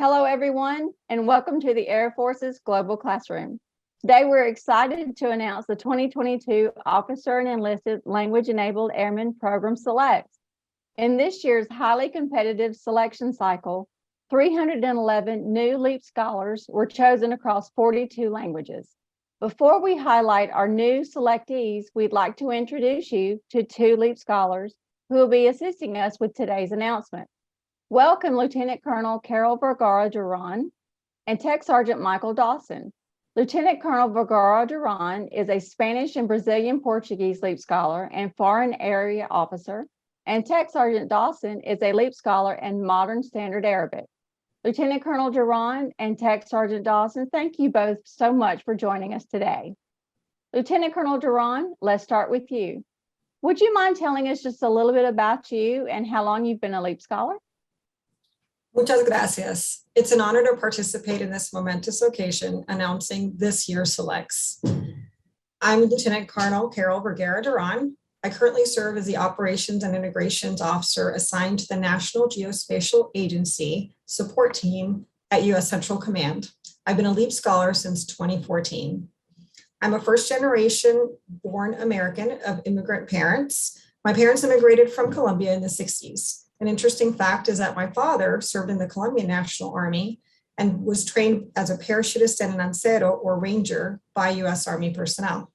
Hello, everyone, and welcome to the Air Force's Global Classroom. Today, we're excited to announce the 2022 Officer and Enlisted Language-Enabled Airman Program Selects. In this year's highly competitive selection cycle, 311 new LEAP scholars were chosen across 42 languages. Before we highlight our new selectees, we'd like to introduce you to two LEAP scholars who will be assisting us with today's announcement. Welcome Lieutenant Colonel Carol Vergara Duran and Tech Sergeant Michael Dawson. Lieutenant Colonel Vergara Duran is a Spanish and Brazilian Portuguese LEAP scholar and foreign area officer, and Tech Sergeant Dawson is a LEAP scholar and modern standard Arabic. Lieutenant Colonel Duran and Tech Sergeant Dawson, thank you both so much for joining us today. Lieutenant Colonel Duran, let's start with you. Would you mind telling us just a little bit about you and how long you've been a LEAP scholar? Muchas gracias. It's an honor to participate in this momentous occasion announcing this year's selects. I'm Lieutenant Colonel Carol Vergara Duran. I currently serve as the Operations and Integrations Officer assigned to the National Geospatial Agency support team at U.S. Central Command. I've been a LEAP scholar since 2014. I'm a first-generation born American of immigrant parents. My parents immigrated from Colombia in the 60s. An interesting fact is that my father served in the Colombian National Army and was trained as a parachutist and an lancero or ranger by U.S. Army personnel.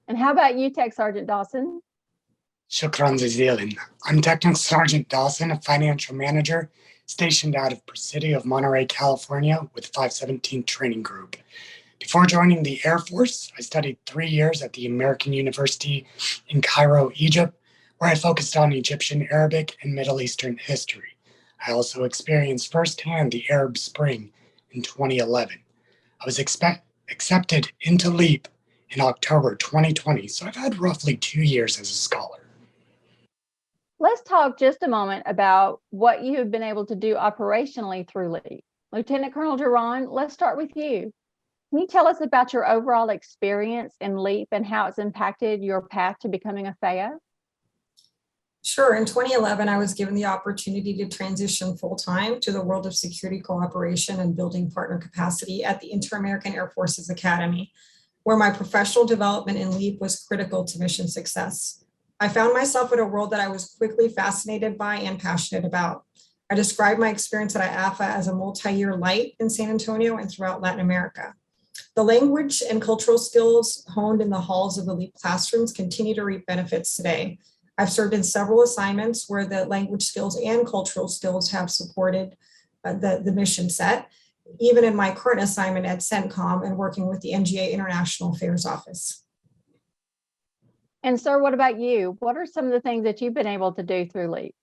And how about you, Tech Sergeant Dawson? Shukran jazilan. I'm Technical Sergeant Dawson, a financial manager stationed out of Presidio of Monterey, California with 517 Training Group. Before joining the Air Force, I studied 3 years at the American University in Cairo, Egypt, where I focused on Egyptian, Arabic, and Middle Eastern history. I also experienced firsthand the Arab Spring in 2011. I was accepted into LEAP in October 2020, so I've had roughly 2 years as a scholar. Let's talk just a moment about what you have been able to do operationally through LEAP. Lieutenant Colonel Duran, let's start with you. Can you tell us about your overall experience in LEAP and how it's impacted your path to becoming a FAO? Sure. In 2011, I was given the opportunity to transition full-time to the world of security cooperation and building partner capacity at the Inter-American Air Forces Academy, where my professional development in LEAP was critical to mission success. I found myself in a world that I was quickly fascinated by and passionate about. I described my experience at IAFA as a multi-year light in San Antonio and throughout Latin America. The language and cultural skills honed in the halls of the LEAP classrooms continue to reap benefits today. I've served in several assignments where the language skills and cultural skills have supported the mission set, even in my current assignment at CENTCOM and working with the NGA International Affairs Office. And sir, what about you? What are some of the things that you've been able to do through LEAP?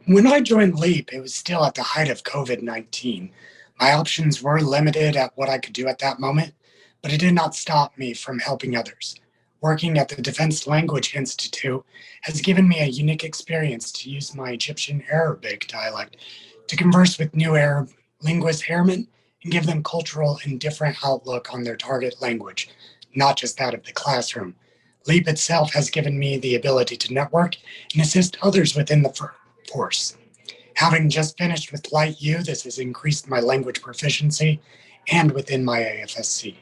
When I joined LEAP, it was still at the height of COVID-19. My options were limited at what I could do at that moment, but it did not stop me from helping others. Working at the Defense Language Institute has given me a unique experience to use my Egyptian Arabic dialect to converse with new Arab linguist airmen and give them cultural and different outlook on their target language, not just that of the classroom. LEAP itself has given me the ability to network and assist others within the force. Having just finished with Light U, this has increased my language proficiency and within my AFSC.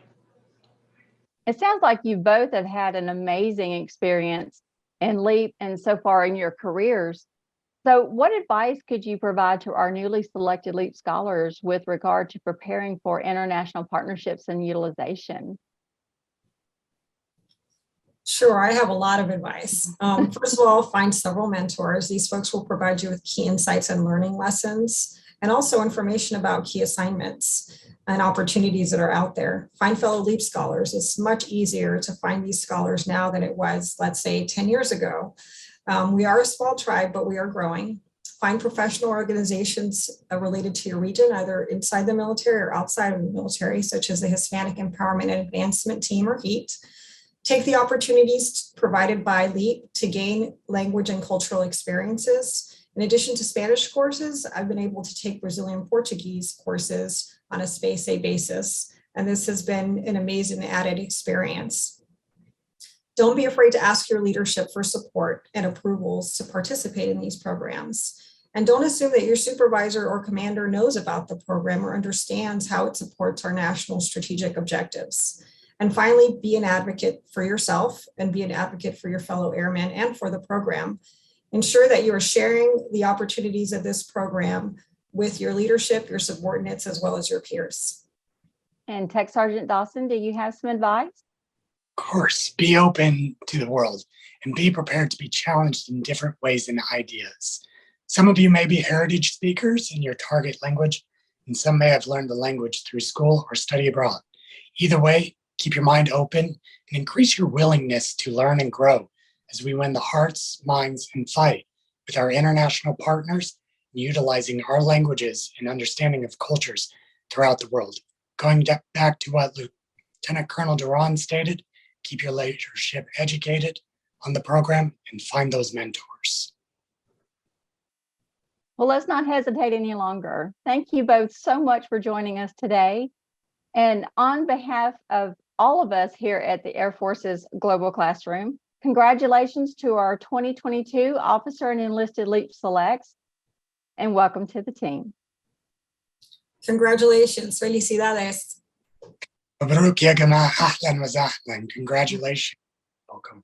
It sounds like you both have had an amazing experience in LEAP and so far in your careers. So what advice could you provide to our newly selected LEAP scholars with regard to preparing for international partnerships and utilization? Sure, I have a lot of advice. First of all, find several mentors. These folks will provide you with key insights and learning lessons, and also information about key assignments and opportunities that are out there. Find fellow LEAP scholars. It's much easier to find these scholars now than it was, let's say, 10 years ago. We are a small tribe, but we are growing. Find professional organizations related to your region, either inside the military or outside of the military, such as the Hispanic Empowerment and Advancement Team, or HEAT. Take the opportunities provided by LEAP to gain language and cultural experiences. In addition to Spanish courses, I've been able to take Brazilian Portuguese courses on a space day basis, and this has been an amazing added experience. Don't be afraid to ask your leadership for support and approvals to participate in these programs. And don't assume that your supervisor or commander knows about the program or understands how it supports our national strategic objectives. And finally, be an advocate for yourself and be an advocate for your fellow airmen and for the program. Ensure that you are sharing the opportunities of this program with your leadership, your subordinates, as well as your peers. And Tech Sergeant Dawson, do you have some advice? Of course, be open to the world and be prepared to be challenged in different ways and ideas. Some of you may be heritage speakers in your target language, and some may have learned the language through school or study abroad. Either way, keep your mind open and increase your willingness to learn and grow as we win the hearts, minds, and fight with our international partners, utilizing our languages and understanding of cultures throughout the world. Going back to what Lieutenant Colonel Duran stated, keep your leadership educated on the program and find those mentors. Well, let's not hesitate any longer. Thank you both so much for joining us today. And on behalf of all of us here at the Air Force's Global Classroom, congratulations to our 2022 Officer and Enlisted LEAP Selects, and welcome to the team. Congratulations. Felicidades. مبروك يا جماعة، أهلا وسهلا. Congratulations. Welcome.